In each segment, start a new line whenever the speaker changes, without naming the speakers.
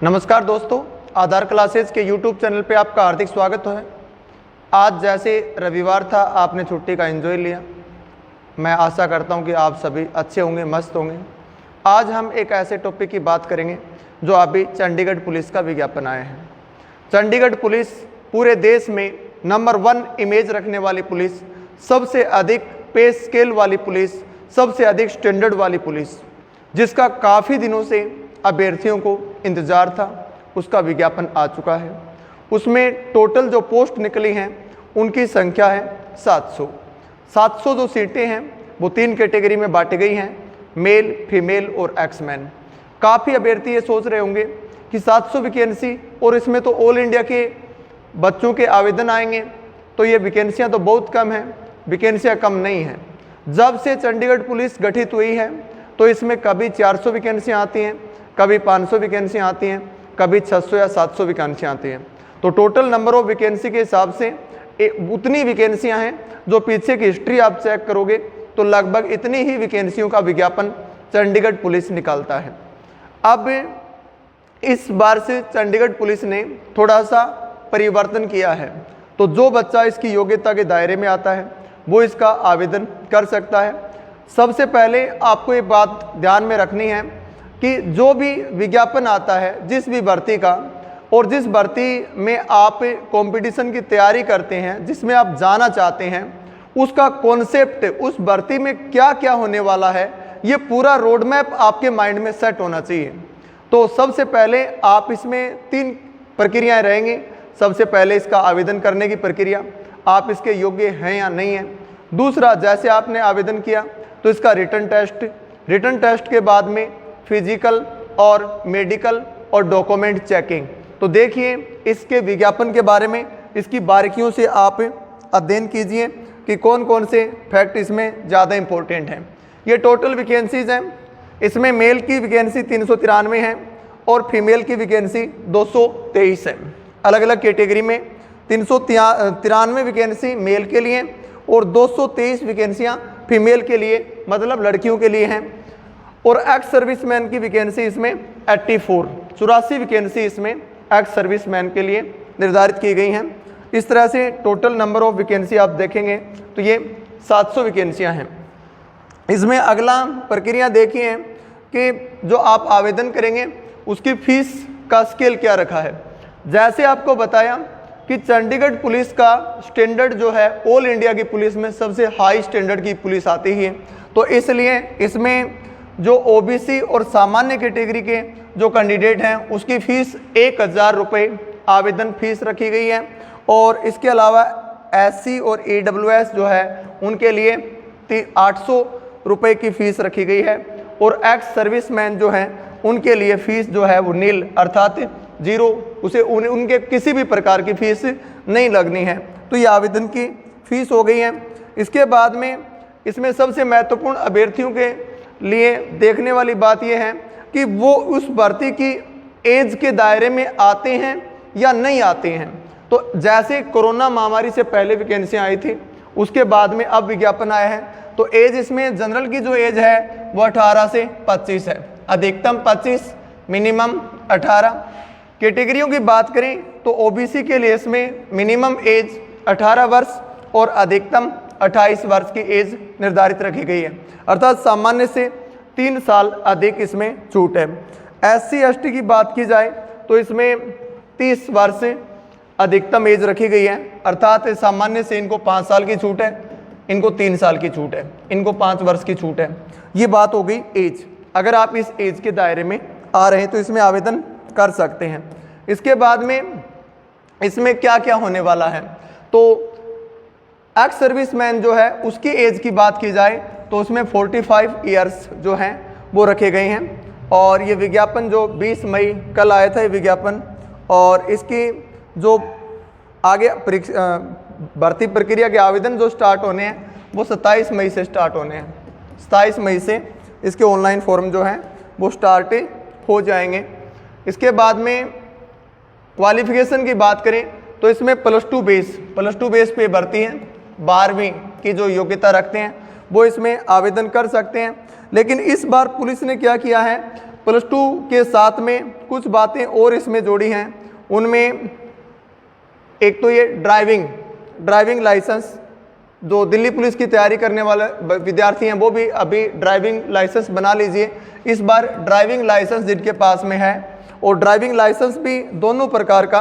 नमस्कार दोस्तों, आधार क्लासेस के YouTube चैनल पे आपका हार्दिक स्वागत है। आज जैसे रविवार था, आपने छुट्टी का एंजॉय लिया। मैं आशा करता हूँ कि आप सभी अच्छे होंगे, मस्त होंगे। आज हम एक ऐसे टॉपिक की बात करेंगे जो अभी चंडीगढ़ पुलिस का विज्ञापन आया है। चंडीगढ़ पुलिस पूरे देश में नंबर 1 इमेज रखने वाली पुलिस, सबसे अधिक पे स्केल वाली पुलिस, सबसे अधिक स्टैंडर्ड वाली पुलिस, जिसका काफ़ी दिनों से अभ्यर्थियों को इंतज़ार था, उसका विज्ञापन आ चुका है। उसमें टोटल जो पोस्ट निकली हैं उनकी संख्या है 700 जो सीटें हैं वो 3 कैटेगरी में बांटी गई हैं, मेल, फीमेल और एक्समैन। काफ़ी अभ्यर्थी ये सोच रहे होंगे कि 700 वैकेंसी और इसमें तो ऑल इंडिया के बच्चों के आवेदन आएंगे, तो ये वैकेंसियाँ तो बहुत कम हैं। वैकेंसियाँ कम नहीं हैं। जब से चंडीगढ़ पुलिस गठित हुई है तो इसमें कभी 400 वैकेंसियाँ आती हैं, कभी 500 वैकेंसियाँ आती हैं, कभी 600 या 700 वैकेंसियाँ आती हैं। तो टोटल नंबर ऑफ वैकेंसी के हिसाब से उतनी वैकेंसियाँ हैं। जो पीछे की हिस्ट्री आप चेक करोगे तो लगभग इतनी ही वैकेंसियों का विज्ञापन चंडीगढ़ पुलिस निकालता है। अब इस बार से चंडीगढ़ पुलिस ने थोड़ा सा परिवर्तन किया है, तो जो बच्चा इसकी योग्यता के दायरे में आता है वो इसका आवेदन कर सकता है। सबसे पहले आपको ये बात ध्यान में रखनी है कि जो भी विज्ञापन आता है जिस भी भर्ती का, और जिस भर्ती में आप कंपटीशन की तैयारी करते हैं, जिसमें आप जाना चाहते हैं, उसका कॉन्सेप्ट, उस भर्ती में क्या क्या होने वाला है, ये पूरा रोड मैप आपके माइंड में सेट होना चाहिए। तो सबसे पहले आप इसमें 3 प्रक्रियाएं रहेंगी। सबसे पहले इसका आवेदन करने की प्रक्रिया, आप इसके योग्य हैं या नहीं हैं। दूसरा, जैसे आपने आवेदन किया तो इसका रिटन टेस्ट के बाद में फिजिकल और मेडिकल और डॉक्यूमेंट चेकिंग। तो देखिए, इसके विज्ञापन के बारे में इसकी बारीकियों से आप अध्ययन कीजिए कि कौन कौन से फैक्ट इसमें ज़्यादा इम्पोर्टेंट हैं। ये टोटल वैकेंसीज हैं। इसमें मेल की वैकेंसी 393 है और फीमेल की वैकेंसी 223 है। अलग अलग कैटेगरी में 393 वैकेंसी मेल के लिए और 223 वैकेंसियाँ फीमेल के लिए, मतलब लड़कियों के लिए हैं। और एक्स सर्विसमैन की वैकेंसी इसमें 84 वैकेंसी इसमें एक्स सर्विसमैन के लिए निर्धारित की गई हैं। इस तरह से टोटल नंबर ऑफ वैकेंसी आप देखेंगे तो ये 700 वैकेंसियाँ हैं। इसमें अगला प्रक्रिया देखिए कि जो आप आवेदन करेंगे उसकी फीस का स्केल क्या रखा है। जैसे आपको बताया कि चंडीगढ़ पुलिस का स्टैंडर्ड जो है ऑल इंडिया की पुलिस में सबसे हाई स्टैंडर्ड की पुलिस आती है, तो इसलिए इसमें जो ओबीसी और सामान्य कैटेगरी के जो कैंडिडेट हैं उसकी फ़ीस 1000 रुपये आवेदन फीस रखी गई है। और इसके अलावा एससी और ईडब्ल्यूएस जो है उनके लिए 800 रुपये की फ़ीस रखी गई है। और एक्स सर्विसमैन जो हैं उनके लिए फ़ीस जो है वो नील, अर्थात 0, उसे उनके किसी भी प्रकार की फ़ीस नहीं लगनी है। तो ये आवेदन की फ़ीस हो गई है। इसके बाद में इसमें सबसे महत्वपूर्ण अभ्यर्थियों के लिए देखने वाली बात यह है कि वो उस भर्ती की एज के दायरे में आते हैं या नहीं आते हैं। तो जैसे कोरोना महामारी से पहले वैकेंसियाँ आई थी, उसके बाद में अब विज्ञापन आया है, तो एज इसमें जनरल की जो एज है वो 18 से 25 है, अधिकतम 25, मिनिमम 18। कैटेगरियों की बात करें तो ओबीसी के लिए इसमें मिनिमम एज 18 वर्ष और अधिकतम 28 वर्ष की एज निर्धारित रखी गई है, अर्थात सामान्य से 3 साल अधिक इसमें छूट है। एससी एसटी की बात की जाए तो इसमें 30 वर्ष अधिकतम एज रखी गई है, अर्थात सामान्य से इनको 5 साल की छूट है, इनको 3 साल की छूट है, इनको 5 वर्ष की छूट है। ये बात हो गई एज। अगर आप इस एज के दायरे में आ रहे हैं तो इसमें आवेदन कर सकते हैं। इसके बाद में इसमें क्या क्या होने वाला है, तो एक्स सर्विसमैन जो है उसकी एज की बात की जाए तो उसमें 45 ईयर्स जो हैं वो रखे गए हैं। और ये विज्ञापन जो 20 मई कल आया था ये विज्ञापन, और इसकी जो आगे भर्ती प्रक्रिया के आवेदन जो स्टार्ट होने हैं वो 27 मई से स्टार्ट होने हैं। 27 मई से इसके ऑनलाइन फॉर्म जो हैं वो स्टार्ट हो जाएंगे। इसके बाद में क्वालिफिकेशन की बात करें तो इसमें +2 बेस पे भर्ती हैं। 12वीं की जो योग्यता रखते हैं वो इसमें आवेदन कर सकते हैं। लेकिन इस बार पुलिस ने क्या किया है +2 के साथ में कुछ बातें और इसमें जोड़ी हैं। उनमें एक तो ये ड्राइविंग लाइसेंस, जो दिल्ली पुलिस की तैयारी करने वाले विद्यार्थी हैं वो भी अभी ड्राइविंग लाइसेंस बना लीजिए। इस बार ड्राइविंग लाइसेंस जिनके पास में है, और ड्राइविंग लाइसेंस भी दोनों प्रकार का,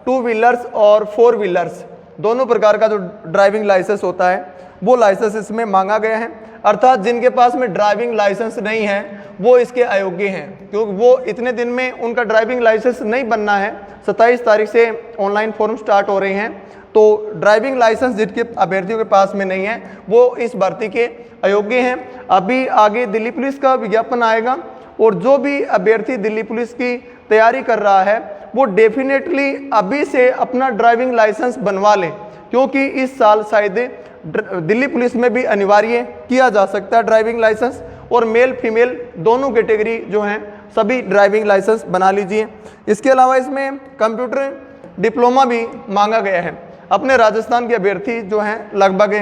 2 व्हीलर्स और 4 व्हीलर्स दोनों प्रकार का जो ड्राइविंग लाइसेंस होता है वो लाइसेंस इसमें मांगा गया है। अर्थात जिनके पास में ड्राइविंग लाइसेंस नहीं है वो इसके अयोग्य हैं, क्योंकि वो इतने दिन में उनका ड्राइविंग लाइसेंस नहीं बनना है। 27 तारीख से ऑनलाइन फॉर्म स्टार्ट हो रहे हैं, तो ड्राइविंग लाइसेंस जिनके अभ्यर्थियों के पास में नहीं है वो इस भर्ती के अयोग्य हैं। अभी आगे दिल्ली पुलिस का विज्ञापन आएगा, और जो भी अभ्यर्थी दिल्ली पुलिस की तैयारी कर रहा है वो डेफिनेटली अभी से अपना ड्राइविंग लाइसेंस बनवा लें, क्योंकि इस साल शायद दिल्ली पुलिस में भी अनिवार्य किया जा सकता है ड्राइविंग लाइसेंस, और मेल फीमेल दोनों कैटेगरी जो हैं सभी ड्राइविंग लाइसेंस बना लीजिए। इसके अलावा इसमें कंप्यूटर डिप्लोमा भी मांगा गया है। अपने राजस्थान के अभ्यर्थी जो हैं लगभग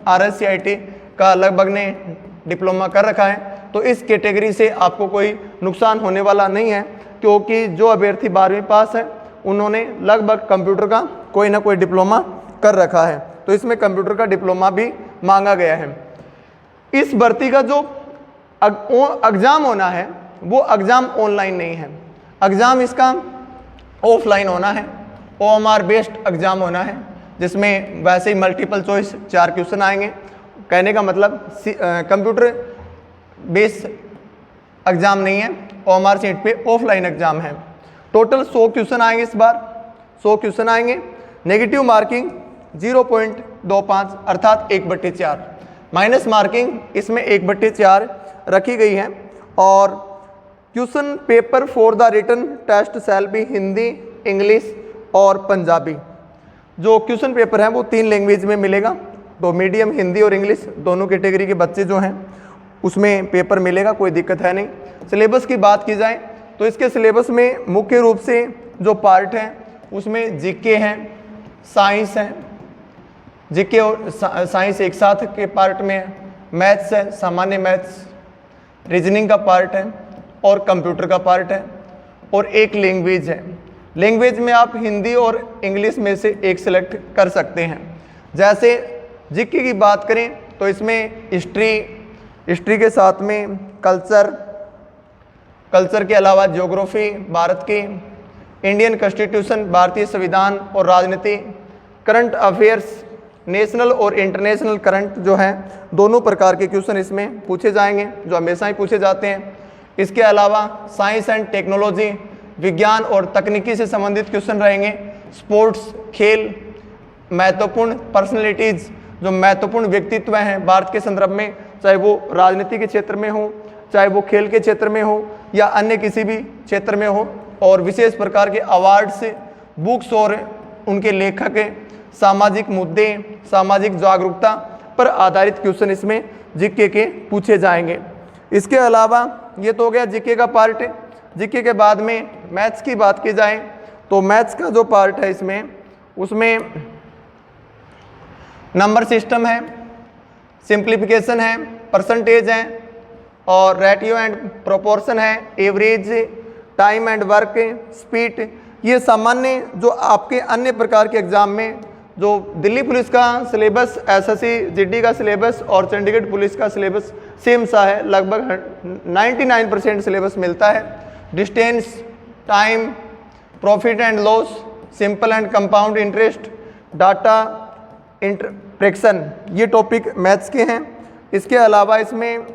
RSCIT का लगभग ने डिप्लोमा कर रखा है, तो इस कैटेगरी से आपको कोई नुकसान होने वाला नहीं है, क्योंकि जो अभ्यर्थी 12वीं पास है उन्होंने लगभग कंप्यूटर का कोई ना कोई डिप्लोमा कर रखा है, तो इसमें कंप्यूटर का डिप्लोमा भी मांगा गया है। इस भर्ती का जो एग्ज़ाम होना है वो एग्ज़ाम ऑनलाइन नहीं है, एग्ज़ाम इसका ऑफलाइन होना है। OMR बेस्ड एग्ज़ाम होना है, जिसमें वैसे ही मल्टीपल चॉइस 4 क्वेश्चन आएंगे। कहने का मतलब कंप्यूटर बेस्ड एग्ज़ाम नहीं है, OMR सीट पे ऑफलाइन एग्ज़ाम है। टोटल 100 क्वेश्चन आएंगे, इस बार 100 क्वेश्चन आएंगे। नेगेटिव मार्किंग 0.25 अर्थात 1/4, माइनस मार्किंग इसमें 1/4 रखी गई है। और question paper for the written test shall be Hindi, English और पंजाबी। जो क्वेश्चन पेपर है वो 3 लैंग्वेज में मिलेगा, तो मीडियम हिंदी और इंग्लिश दोनों कैटेगरी के बच्चे जो हैं उसमें पेपर मिलेगा, कोई दिक्कत है नहीं। सिलेबस की बात की जाए तो इसके सिलेबस में मुख्य रूप से जो पार्ट हैं उसमें जीके हैं, साइंस है, जीके और साइंस एक साथ के पार्ट में है, मैथ्स है, सामान्य मैथ्स, रीजनिंग का पार्ट है और कंप्यूटर का पार्ट है, और एक लैंग्वेज है। लैंग्वेज में आप हिंदी और इंग्लिश में से एक सिलेक्ट कर सकते हैं। जैसे जीके की बात करें तो इसमें हिस्ट्री के साथ में कल्चर के अलावा ज्योग्राफी, भारत की, इंडियन कॉन्स्टिट्यूशन, भारतीय संविधान और राजनीति, करंट अफेयर्स, नेशनल और इंटरनेशनल करंट जो हैं दोनों प्रकार के क्वेश्चन इसमें पूछे जाएंगे, जो हमेशा ही पूछे जाते हैं। इसके अलावा साइंस एंड टेक्नोलॉजी, विज्ञान और तकनीकी से संबंधित क्वेश्चन रहेंगे। स्पोर्ट्स, खेल, महत्वपूर्ण पर्सनैलिटीज़, जो महत्वपूर्ण व्यक्तित्व हैं भारत के संदर्भ में, चाहे वो राजनीति के क्षेत्र में हो, चाहे वो खेल के क्षेत्र में हो या अन्य किसी भी क्षेत्र में हो, और विशेष प्रकार के अवार्ड्स, बुक्स और उनके लेखक, सामाजिक मुद्दे, सामाजिक जागरूकता पर आधारित क्वेश्चन इसमें जीके के पूछे जाएंगे। इसके अलावा ये तो हो गया जीके का पार्ट। जीके के बाद में मैथ्स की बात की जाए तो मैथ्स का जो पार्ट है इसमें, उसमें नंबर सिस्टम है, सिंप्लीफिकेशन है, परसेंटेज है, और रेटियो एंड प्रोपोर्शन है, average, time and work, speed. ये सामान्य जो आपके अन्य प्रकार के एग्जाम में जो दिल्ली पुलिस का सिलेबस, SSC GD का सिलेबस और चंडीगढ़ पुलिस का सिलेबस सेम सा है, लगभग 99% सिलेबस मिलता है। Distance, time, profit and loss, simple and compound interest, data interpretation, ये टॉपिक मैथ्स के हैं। इसके अलावा इसमें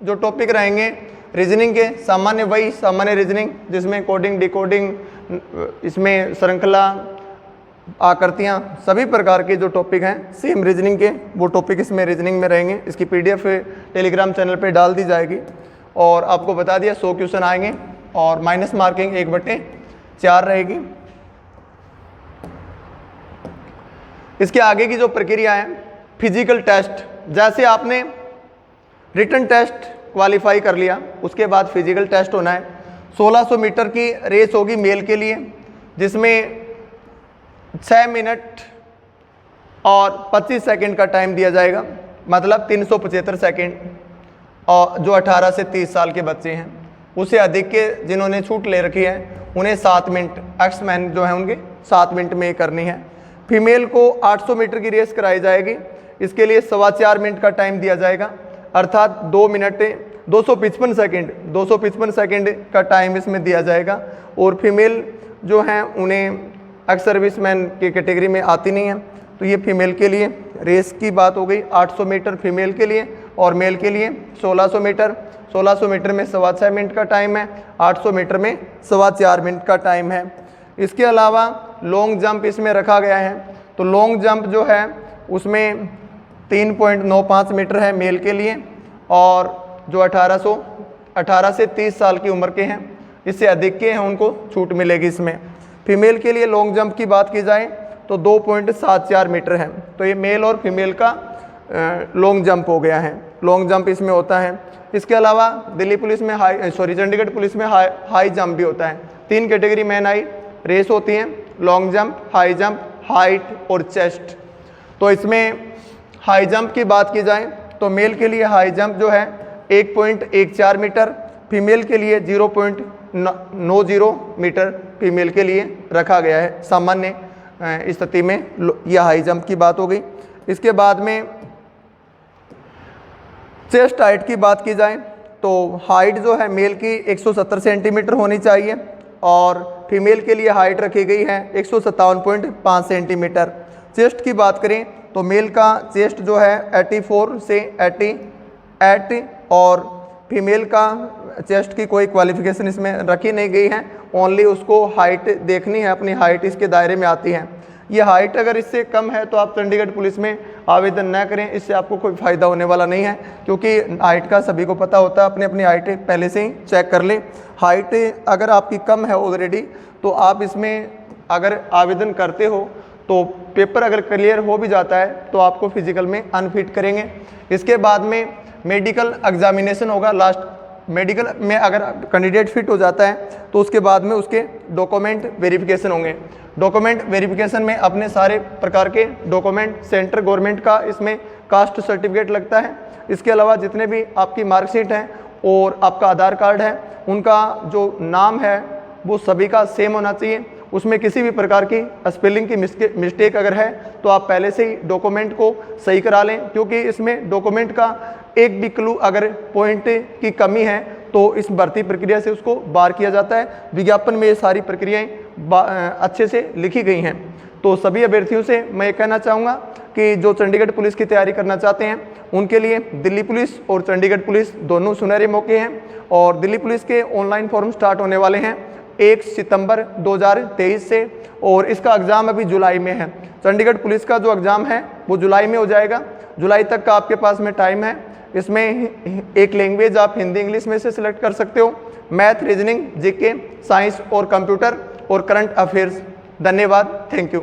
जो टॉपिक रहेंगे रीजनिंग के, सामान्य रीजनिंग, जिसमें कोडिंग, डिकोडिंग, इसमें श्रृंखला, आकृतियाँ, सभी प्रकार के जो टॉपिक हैं सेम रीजनिंग के, वो टॉपिक इसमें रीजनिंग में रहेंगे। इसकी PDF टेलीग्राम चैनल पे डाल दी जाएगी। और आपको बता दिया 100 क्वेश्चन आएंगे और माइनस मार्किंग 1/4 रहेगी। इसके आगे की जो प्रक्रिया है, फिजिकल टेस्ट, जैसे आपने रिटन टेस्ट क्वालिफाई कर लिया, उसके बाद फिजिकल टेस्ट होना है। 1600 मीटर की रेस होगी मेल के लिए, जिसमें 6 मिनट और 25 सेकंड का टाइम दिया जाएगा, मतलब 375 सेकंड, और जो 18 से 30 साल के बच्चे हैं। उससे अधिक के जिन्होंने छूट ले रखी है उन्हें 7 मिनट, एक्स मैन जो है उनके 7 मिनट में करनी है। फीमेल को 800 मीटर की रेस कराई जाएगी, इसके लिए 4.25 मिनट का टाइम दिया जाएगा, अर्थात 2 मिनट 255 सेकेंड का टाइम इसमें दिया जाएगा। और फीमेल जो हैं उन्हें एक्स सर्विसमैन की कैटेगरी में आती नहीं है, तो ये फीमेल के लिए रेस की बात हो गई। 800 मीटर फीमेल के लिए और मेल के लिए 1600 मीटर। 1600 मीटर में 6.25 मिनट का टाइम है, 800 मीटर में 4.25 मिनट का टाइम है। इसके अलावा लॉन्ग जंप इसमें रखा गया है, तो लॉन्ग जंप जो है उसमें 3.95 मीटर है मेल के लिए, और जो 18 से 30 साल की उम्र के हैं, इससे अधिक के हैं उनको छूट मिलेगी इसमें। फीमेल के लिए लॉन्ग जंप की बात की जाए तो 2.74 मीटर है, तो ये मेल और फीमेल का लॉन्ग जंप हो गया है, लॉन्ग जंप इसमें होता है। इसके अलावा दिल्ली पुलिस में चंडीगढ़ पुलिस में हाई जंप भी होता है। 3 कैटेगरी मैन आई रेस होती हैं, long jump, high jump, height और चेस्ट। तो इसमें हाई जंप की बात की जाए तो मेल के लिए हाई जंप जो है 1.14 मीटर, फीमेल के लिए 0.90 मीटर फीमेल के लिए रखा गया है। सामान्य स्थिति में यह हाई जंप की बात हो गई। इसके बाद में चेस्ट हाइट की बात की जाए तो हाइट जो है मेल की 170 सेंटीमीटर होनी चाहिए और फीमेल के लिए हाइट रखी गई है 157.5 सेंटीमीटर। चेस्ट की बात करें तो मेल का चेस्ट जो है 84 से 88 और फीमेल का चेस्ट की कोई क्वालिफिकेशन इसमें रखी नहीं गई है, ओनली उसको हाइट देखनी है, अपनी हाइट इसके दायरे में आती है। ये हाइट अगर इससे कम है तो आप चंडीगढ़ पुलिस में आवेदन न करें, इससे आपको कोई फ़ायदा होने वाला नहीं है, क्योंकि हाइट का सभी को पता होता है, अपनी अपनी हाइट पहले से ही चेक कर लें। हाइट अगर आपकी कम है ऑलरेडी तो आप इसमें अगर आवेदन करते हो तो पेपर अगर क्लियर हो भी जाता है तो आपको फिजिकल में अनफिट करेंगे। इसके बाद में मेडिकल एग्जामिनेशन होगा। लास्ट मेडिकल में अगर कैंडिडेट फिट हो जाता है तो उसके बाद में उसके डॉक्यूमेंट वेरिफिकेशन होंगे। डॉक्यूमेंट वेरिफिकेशन में अपने सारे प्रकार के डॉक्यूमेंट, सेंट्रल गवर्नमेंट का इसमें कास्ट सर्टिफिकेट लगता है। इसके अलावा जितने भी आपकी मार्कशीट हैं और आपका आधार कार्ड है, उनका जो नाम है वो सभी का सेम होना चाहिए। उसमें किसी भी प्रकार की स्पेलिंग की मिस्टेक अगर है तो आप पहले से ही डॉक्यूमेंट को सही करा लें, क्योंकि इसमें डॉक्यूमेंट का एक भी क्लू अगर पॉइंट की कमी है तो इस भर्ती प्रक्रिया से उसको बाहर किया जाता है। विज्ञापन में ये सारी प्रक्रियाएं अच्छे से लिखी गई हैं। तो सभी अभ्यर्थियों से मैं ये कहना चाहूँगा कि जो चंडीगढ़ पुलिस की तैयारी करना चाहते हैं उनके लिए दिल्ली पुलिस और चंडीगढ़ पुलिस दोनों सुनहरे मौके हैं। और दिल्ली पुलिस के ऑनलाइन फॉर्म स्टार्ट होने वाले हैं 1 सितंबर 2023 से, और इसका एग्ज़ाम अभी जुलाई में है। चंडीगढ़ पुलिस का जो एग्ज़ाम है वो जुलाई में हो जाएगा। जुलाई तक का आपके पास में टाइम है। इसमें एक लैंग्वेज आप हिंदी इंग्लिश में से सिलेक्ट कर सकते हो, मैथ, रीजनिंग, जीके, साइंस और कंप्यूटर और करंट अफेयर्स। धन्यवाद, थैंक यू।